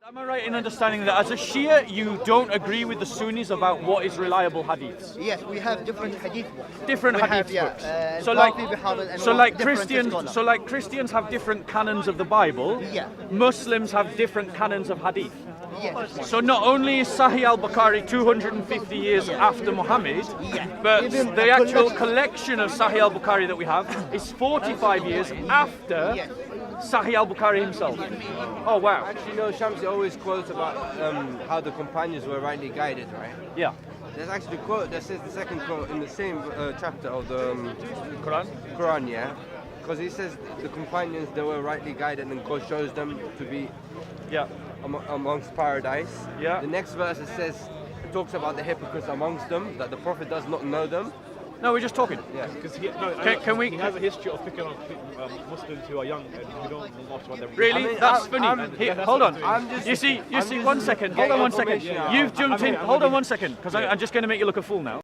Am I right in understanding that as a Shia, you don't agree with the Sunnis about what is reliable hadiths? Yes, we have different hadith books. Different hadith books. So like Christians have different canons of the Bible. Yeah. Muslims have different canons of hadith. Yes. So not only is Sahih al-Bukhari 250 years after Muhammad, but Even the a actual collection of Sahih al-Bukhari that we have is 45 years after Sahih al-Bukhari himself. Oh wow. Actually, no, Shamsi always quotes about how the companions were rightly guided, right? Yeah. There's actually a quote that says the second quote in the same chapter of the Quran, yeah? Because he says the companions, they were rightly guided and God shows them to be amongst paradise. Yeah. The next verse it talks about the hypocrites amongst them, that the Prophet does not know them. No, we're just talking. Yeah. Because He has a history of picking on Muslims who are young and who don't know much about them. Really? That's funny. Hold on. You see, one second. Hold on one second. You've jumped in. Hold on one second, because I'm just going to make you look a fool now.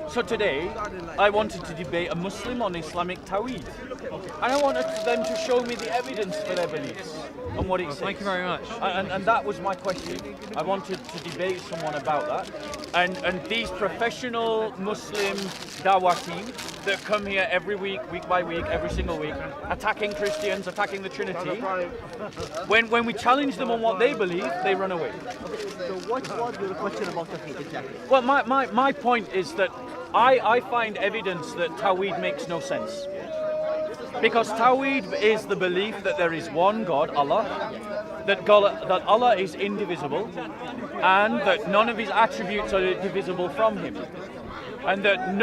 So today, I wanted to debate a Muslim on Islamic Tawhid. And I wanted them to show me the evidence for their beliefs and what it says. Thank you very much. And that was my question. I wanted to debate someone about that. And these professional Muslim dawah team that come here every week by week, every single week, attacking Christians, attacking the Trinity, when we challenge them on what they believe, they run away. So what was your question about Tawhid exactly? Well, my point is that I find evidence that Tawhid makes no sense. Because Tawhid is the belief that there is one God, Allah, that Allah is indivisible, and that none of his attributes are divisible from him. And that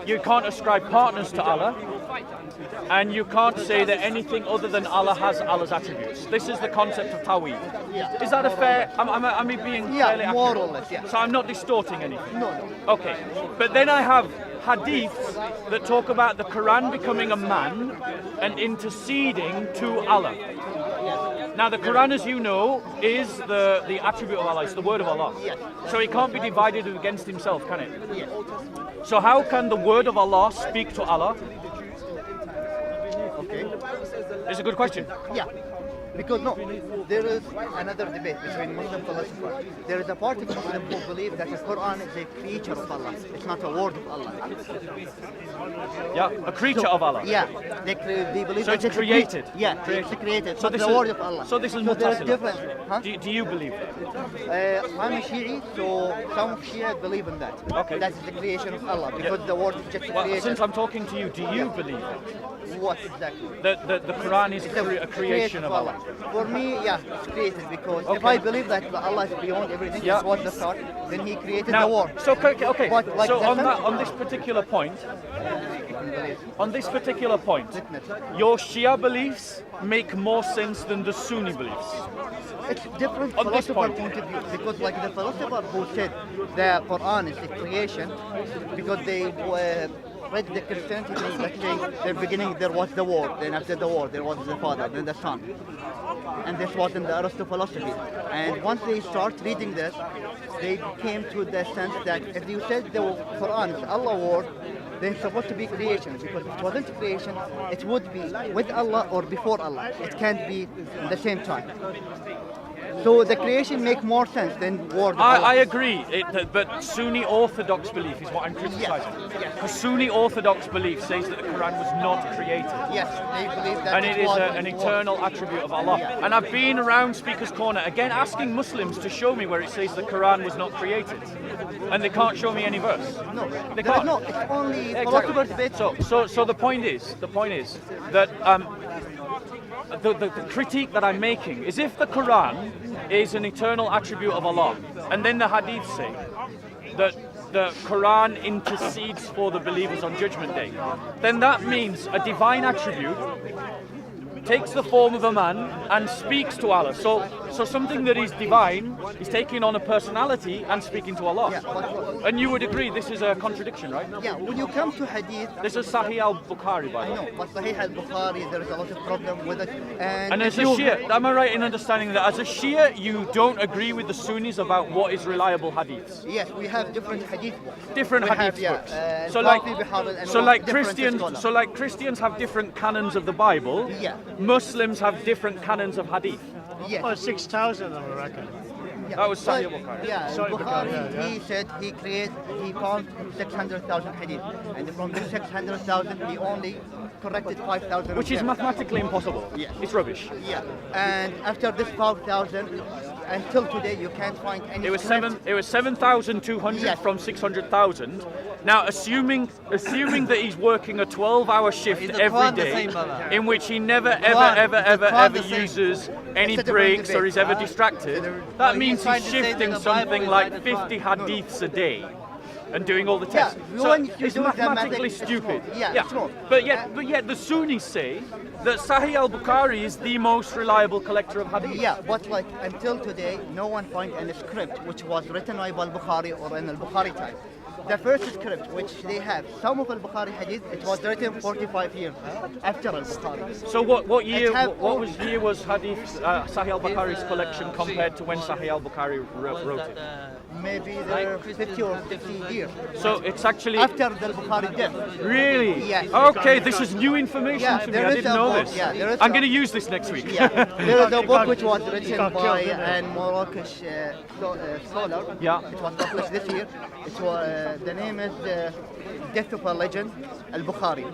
you can't ascribe partners to Allah, and you can't say that anything other than Allah has Allah's attributes. This is the concept of Tawhid. Is that a fair, am I being fairly accurate? More or less, yeah. So I'm not distorting anything? No. Okay, but then I have Hadiths that talk about the Quran becoming a man and interceding to Allah. Now the Quran, as you know, is the attribute of Allah, it's the word of Allah. So it can't be divided against himself, can it? So how can the word of Allah speak to Allah? Okay. It's a good question. Yeah. Because there is another debate between Muslim philosophers. There is a part of Muslims who believe that the Quran is a creature of Allah. It's not a word of Allah. Yeah, a creature of Allah. Yeah, they believe So that it's created. It's created. So It's this the is word of Allah. So this is there's Mu'tazila. difference. Huh? Do you believe that? I'm a Shi'i, so some Shia believe in that. Okay. That is the creation of Allah because the word is just Well, created. since I'm talking to you, do you believe that? What exactly? That the Quran is a creation of Allah? For me, yeah, it's created because if I believe that Allah is beyond everything, Yeah. this was the start, then He created Now, the world. so okay. But, like, So the on this particular point, your Shia beliefs make more sense than the Sunni beliefs. It's different On this philosopher point. point of view because like the philosopher who said the Quran is the creation because they read the Christianity things that say the beginning there was the word, then after the word there was the Father, then the Son. And this was in the Aristotle philosophy. And once they start reading this, they came to the sense that if you said the Quran is Allah's word, then it's supposed to be creation, because if it wasn't creation, it would be with Allah or before Allah. It can't be at the same time. So the creation make more sense than word of Allah. I agree, but Sunni Orthodox belief is what I'm criticizing. Because Sunni Orthodox belief says that the Quran was not created. Yes, they believe that And it is was an eternal attribute of Allah. Yeah. And I've been around Speaker's Corner, again asking Muslims to show me where it says the Quran was not created. And they can't show me any verse. No, They there is can't. no. It's only Exactly. philosophers' debate. So the point is that the critique that I'm making is if the Quran is an eternal attribute of Allah, and then the Hadiths say that the Quran intercedes for the believers on Judgment Day, then that means a divine attribute takes the form of a man and speaks to Allah. So something that is divine is taking on a personality and speaking to Allah. Yeah, And you would agree this is a contradiction, right? yeah, when you come to Hadith, This is Sahih al-Bukhari, by I the way. know, but Sahih al-Bukhari, there is a lot of problem with it. And as if a you- Shia, am I right in understanding that as a Shia, you don't agree with the Sunnis about what is reliable hadiths? Yes, we have different Hadith books. Different We hadith have, yeah, books. Al-Kafi, Bihar, and So like different Christians, scholars. so like Christians have different canons of the Bible. Yeah. Muslims have different canons of hadith. Yes. Oh, 6,000 I reckon. Yeah, That was Sahih but- al-Bukhari. Yeah, Sorry, Bukhari, Bukhari, yeah. he said he found 600,000 hadith, and from the 600,000, he only corrected 5,000. Which is mathematically impossible. Yeah. It's rubbish. Yeah, and after this 5,000, until today, you can't find any. It was script. 7,200 Yes. from 600,000. Now, assuming that he's working a 12-hour shift Is the every Quran the day, same, brother? in which he never, Quran, ever the same? uses any It's a different breaks or debate. is ever distracted, that he's means trying he's to say that shifting the Bible something is like like the 50 Quran. hadiths a day and doing all the Yeah, tests. So when you it's do the mathematically mathematics, it's stupid. wrong. Yeah, it's wrong. But yet the Sunnis say that Sahih al-Bukhari is the most reliable collector of hadith. Yeah, but like until today, no one find any script which was written by Al-Bukhari or in Al-Bukhari time. The first script which they have, some of Al-Bukhari hadith, it was written 45 years after Al-Bukhari. So what year? It have What all- was year was Hadith Sahih al-Bukhari's collection compared to when Sahih al-Bukhari wrote it? Maybe there are 50 or 15 years. So it's actually After the Bukhari death. really. Yes. Okay, this is new information Yeah, to me. there I is didn't a know book, this. yeah, there is I'm a- going to use this next week. Yeah, there is a book which was written got by killed, didn't it? a Moroccan scholar. Yeah. It was published this year. It was the name is Death of a Legend, Al-Bukhari,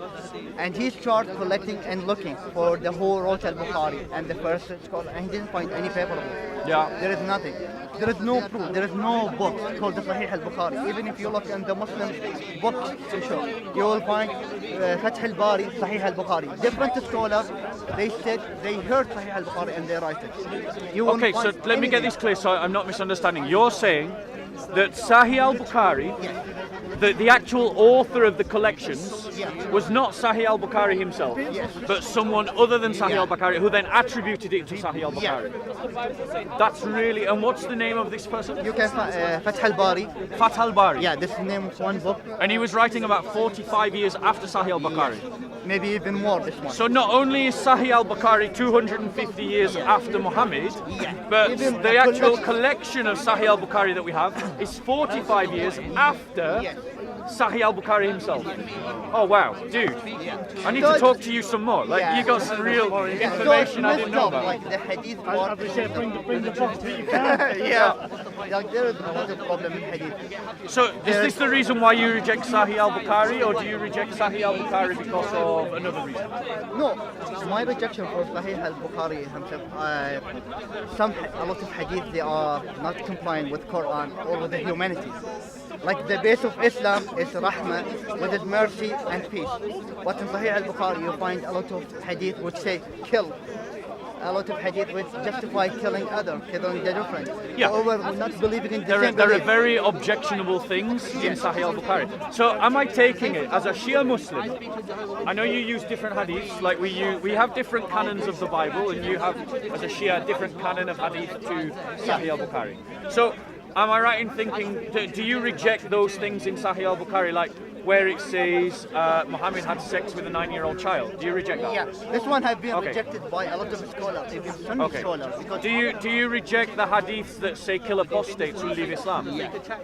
and he started collecting and looking for the who wrote Al-Bukhari and the first scholar, and he didn't find any paper of it. Yeah. There is nothing. There is no proof. There is no book called the Sahih al-Bukhari. Even if you look in the Muslim book, you will find Fath al-Bari, Sahih al-Bukhari. Different scholars, they said they heard Sahih al-Bukhari and they write it. You won't Okay, so find let me get anything. this clear so I'm not misunderstanding. You're saying that Sahih al-Bukhari, the actual author of the collections, was not Sahih al-Bukhari himself, but someone other than Sahih al-Bukhari who then attributed it to Sahih al-Bukhari. That's really, and what's the name of this person? You can find Fath al-Bari. Fath al-Bari. Yeah, this is the name of one book. And he was writing about 45 years after Sahih al-Bukhari. Maybe even more, this one. So not only is Sahih al-Bukhari 250 years after Muhammad, but Even the a actual collection- collection of Sahih al-Bukhari that we have is 45 years after Sahih al-Bukhari himself. Oh wow, dude. I need to talk to you some more. Like you got some real information I didn't know about. Like the hadith I part. would say bring the book that you can. Yeah, like there is another problem in hadith. So is this the reason why you reject Sahih al-Bukhari, or do you reject Sahih al-Bukhari because of another reason? No, my rejection for Sahih al-Bukhari himself, a lot of hadith, they are not complying with Quran or with the humanity. Like the base of Islam is Rahmah, with its mercy and peace. But in Sahih al-Bukhari, you find a lot of hadith which say kill. A lot of hadith which justify killing others, killing the different. Yeah. Or not believing in the There same are belief. very objectionable things in Sahih al-Bukhari. So am I taking it as a Shia Muslim? I know you use different hadiths, like we have different canons of the Bible, and you have, as a Shia, a different canon of hadith to Sahih al-Bukhari. So am I right in thinking, do you reject those things in Sahih al-Bukhari, like where it says Muhammad had sex with a 9-year-old child? Do you reject that? Yeah, this one has been Okay. rejected by a lot of scholars, even Sunni Okay. scholars. Because Do you reject the hadiths that say kill apostates who leave Islam?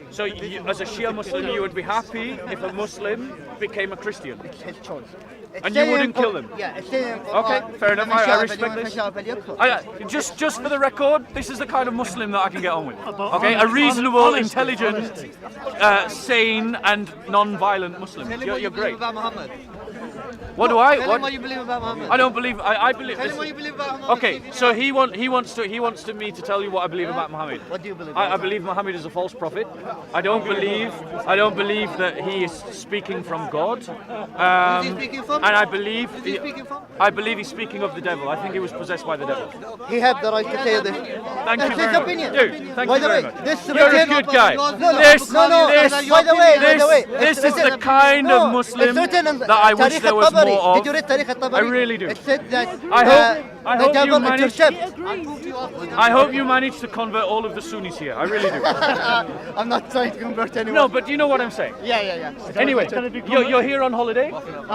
So as a Shia Muslim, you would be happy if a Muslim became a Christian. it's his choice. It's And you saying wouldn't in kill Qur- them? Yeah, it's saying in Okay, Quran, fair enough. "Man I sha'a respect falyu'min, this. man sha'a falyakfur." Just for the record, this is the kind of Muslim that I can get on with. But Okay, a honest- reasonable, honesty, intelligent, sane, and non-violent Muslim. Tell him You're what you great. believe about Muhammad. What do I? Tell him What? what you believe about Muhammad. I don't believe. I believe. Tell him what you believe about Muhammad. Okay, so he wants me to tell you what I believe about Muhammad. What do you believe? I believe Muhammad is a false prophet. I don't believe that he is speaking from God. Who's he speaking from? And I believe Who's he speaking from? I believe he's speaking of the devil. I think he was possessed by the devil. He have the right to say this. Thank you That's very his much. opinion. Dude, thank By you the very way, much. this You're a written- good guy. No, This by the way, is the kind of it's Muslim written in that I wish Tarikh there was of. Did you read Tariq al-Tabari? I really do. It said that I the hope you devil managed. intercepts. I hope you managed to convert all of the Sunnis here. I really do. I'm not trying to convert anyone. No, but you know what I'm saying. Yeah. Anyway, you're here on holiday.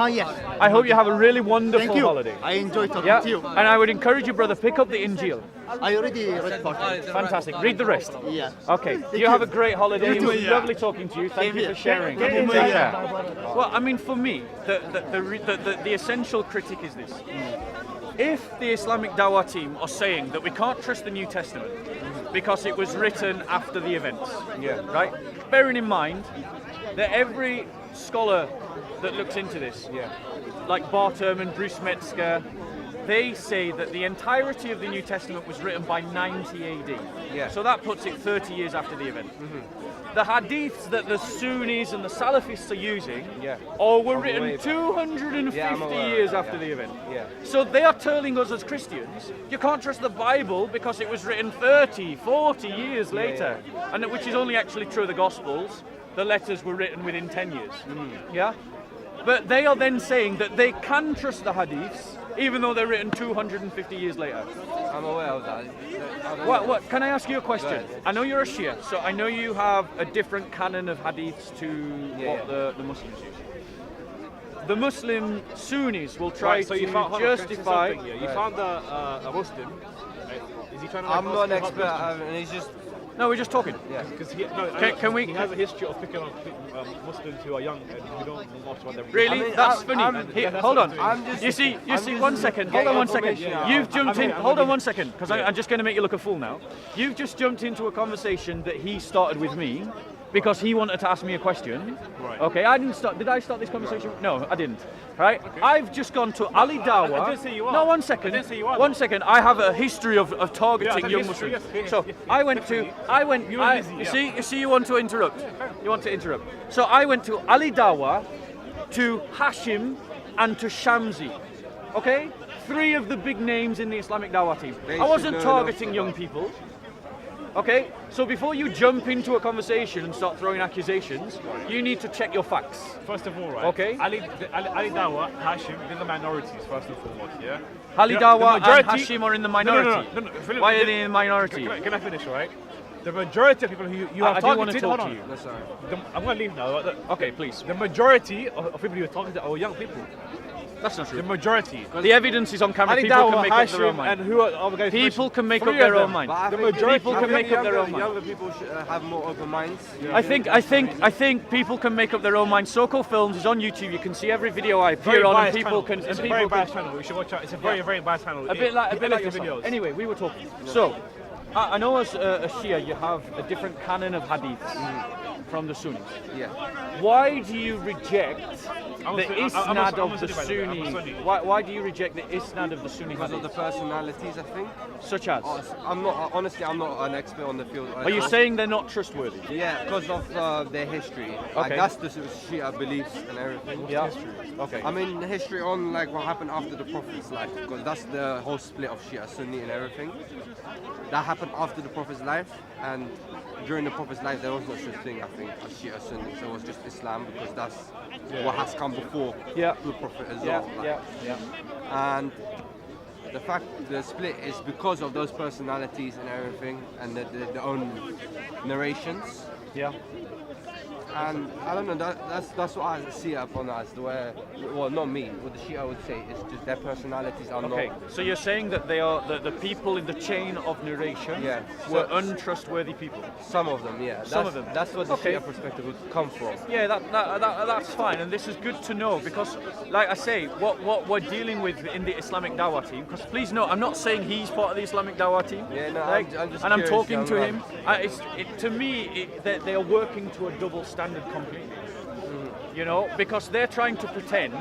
Yes. I hope you have a really wonderful Thank you. holiday. I enjoy talking Yeah, to you. and I would encourage you, brother, pick up the Injil. I already read part of it. Fantastic. Read the rest. Yeah. Okay. You have a great holiday. It was too. lovely talking to you. Thank you for sharing. Same Take here. care. Well, I mean, for me, the essential critic is this. If the Islamic Dawah team are saying that we can't trust the New Testament because it was written after the events, right? Bearing in mind that every scholar that looks into this, like Bartum and Bruce Metzger, they say that the entirety of the New Testament was written by 90 AD. Yeah. So that puts it 30 years after the event. The Hadiths that the Sunnis and the Salafists are using were written way back. 250 Yeah, I'm aware, years after the event. So they are telling us as Christians, you can't trust the Bible because it was written 30, 40 years later. And which is only actually true of the Gospels. The letters were written within 10 years. Yeah? But they are then saying that they can trust the Hadiths even though they're written 250 years later. I'm aware of that. What? Can I ask you a question? I know you're a Shia, so I know you have a different canon of hadiths to what the Muslims use. The Muslim Sunnis will try So to you found, justify. You found a Muslim. Is he trying to? I'm not an expert, and he's just. No, we're just talking. Because Can we? He has a history of picking on Muslims who are young and who don't know much about their Really? I mean, That's I'm- funny. Here, hold on. You see, one second. Hold on one second. You've jumped in. Hold on one second, because I'm just going to make you look a fool now. You've just jumped into a conversation that he started with me because he wanted to ask me a question. Right. Okay, I didn't start. Did I start this conversation? No, I didn't. Right? I've just gone to Ali Dawah. I didn't say you are. No, one second. I didn't say you are. One second. I have a history of targeting Yeah, young history, Muslims. yes, So yes, I went to. You were busy, You see, you want to interrupt. You want to interrupt. So I went to Ali Dawah, to Hashim, and to Shamsi. Okay? 3 of the big names in the Islamic Dawah team. They I wasn't should know targeting enough young people. Okay? So before you jump into a conversation and start throwing accusations, you need to check your facts. First of all, right? Okay. Ali Dawah, Hashim, they're the minorities first and foremost. Yeah. Ali The Dawah and majority- Hashim are in the minority. No. Why are they in the minority? Can I finish, right? The majority of people who you have I do want to targeted. talk hold to on. you. That's alright. I'm going to leave now. Okay, please. The majority of people you're talking to are young people. That's not The true. majority. The evidence is on camera. Ali People can Dawah, make up their own Hashim, mind. and who are other guys? People can make up 3 their of own them. mind. But I The think majority People I can think make up their own younger mind. people should have more open minds. I think people can make up their own mind. Soco Films is on YouTube. You can see every video I Very appear on, and biased people channel. can. It's And a people very can. biased channel. You should watch out. It's a very biased channel. A bit like the yourself. videos. Anyway, we were talking. So, I know as a Shia, you have a different canon of hadiths from the Sunnis. Yeah. Why do you reject I'm the a Sunni, isnad I'm a of the Sunni, by the way. I'm a Sunni? Sunni. Why do you reject the isnad of the Sunni Because of the hadiths? personalities, I think. Such as? I'm not, honestly, I'm not an expert on the field. Are you saying they're not trustworthy? Yeah, because of their history. Like, Okay. that's the Shia beliefs and everything. Yeah. Okay. I mean, history on like what happened after the Prophet's life, because that's the whole split of Shia, Sunni and everything. That happened after the Prophet's life, and during the Prophet's life there was no such thing, I think, as Shia, Sunni. So it was just Islam, because that's what has come before Yeah. the Prophet as Yeah, well. Like, yeah. And the fact the split is because of those personalities and everything, and their own narrations. Yeah. And I don't know, that's what I see it upon as the way, well, not me, what the Shia would say is just their personalities are Okay, not. so you're saying that they are the people in the chain of narration Yeah. were So- untrustworthy people. Some of them, yeah. Some of them. That's what the Okay. Shia perspective would come from. Yeah, that's fine, and this is good to know because, like I say, what we're dealing with in the Islamic Dawah team. Because please note, I'm not saying he's part of the Islamic Dawah team. Yeah, no, like, I'm just and I'm curious, talking to I'm him. To me, they are working to a double standard completely. You know, because they're trying to pretend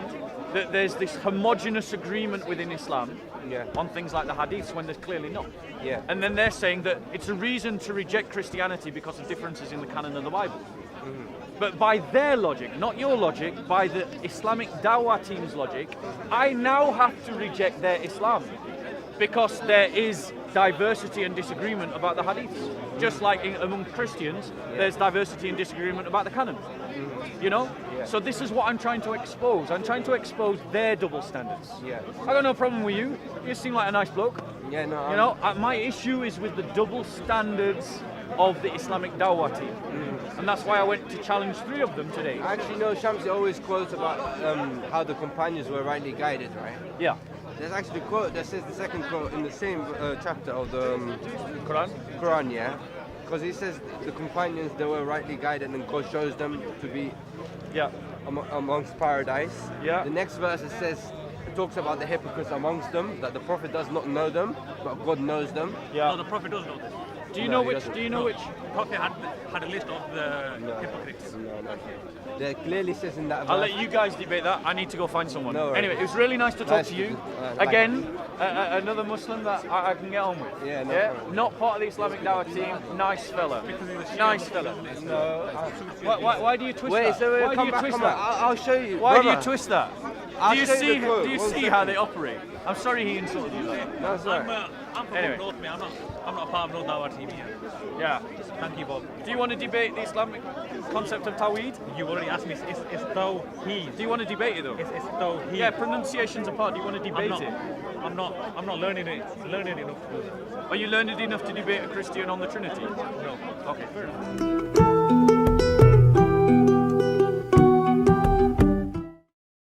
that there's this homogenous agreement within Islam Yeah. on things like the Hadiths when there's clearly not. Yeah. And then they're saying that it's a reason to reject Christianity because of differences in the canon of the Bible. But by their logic, not your logic, by the Islamic Dawah team's logic, I now have to reject their Islam. because there is diversity and disagreement about the Hadiths. Just like among Christians, there's diversity and disagreement about the canon. You know? So this is what I'm trying to expose. I'm trying to expose their double standards. Yeah. I got no problem with you. You seem like a nice bloke. Yeah, no. You know, my issue is with the double standards of the Islamic Dawah team. And that's why I went to challenge 3 of them today. Actually, no, Shamsi always quotes about how the companions were rightly guided, right? Yeah. There's actually a quote that says the second quote in the same chapter of the Quran, yeah? Because he says the companions, they were rightly guided and God shows them to be amongst paradise. Yeah. The next verse it talks about the hypocrites amongst them, that the Prophet does not know them, but God knows them. Yeah. No, the Prophet does know this. Do you know which? Do you know which? The Prophet had a list of the hypocrites. No. There clearly says in that verse. I'll let you guys debate that. I need to go find someone. No worries. Anyway, it was really nice to talk Nice to to you. do. Again, another Muslim that I can get on with. Yeah, no problem. Not part of the Islamic Dawah team. Nice fella. Nice fella. Why do you twist Wait, that? so Why do you twist that? I'll show you. Why do you Brother, twist that? I'll Do you show you see? the quote. Do you One see how second. they operate? I'm sorry he insulted you. Like. No, it's I'm alright. from Anyway. North, mate. I'm not a part of no Dawah team here. Yeah. Thank you, Bob. Do you want to debate the Islamic concept of Tawhid? You already asked me. It's Tawhid. Do you want to debate it though? It's Tawhid. Yeah, pronunciations apart. Do you want to debate it? I'm not learning it. Learning enough to. Are you learned enough to debate a Christian on the Trinity? No. Okay, fair enough.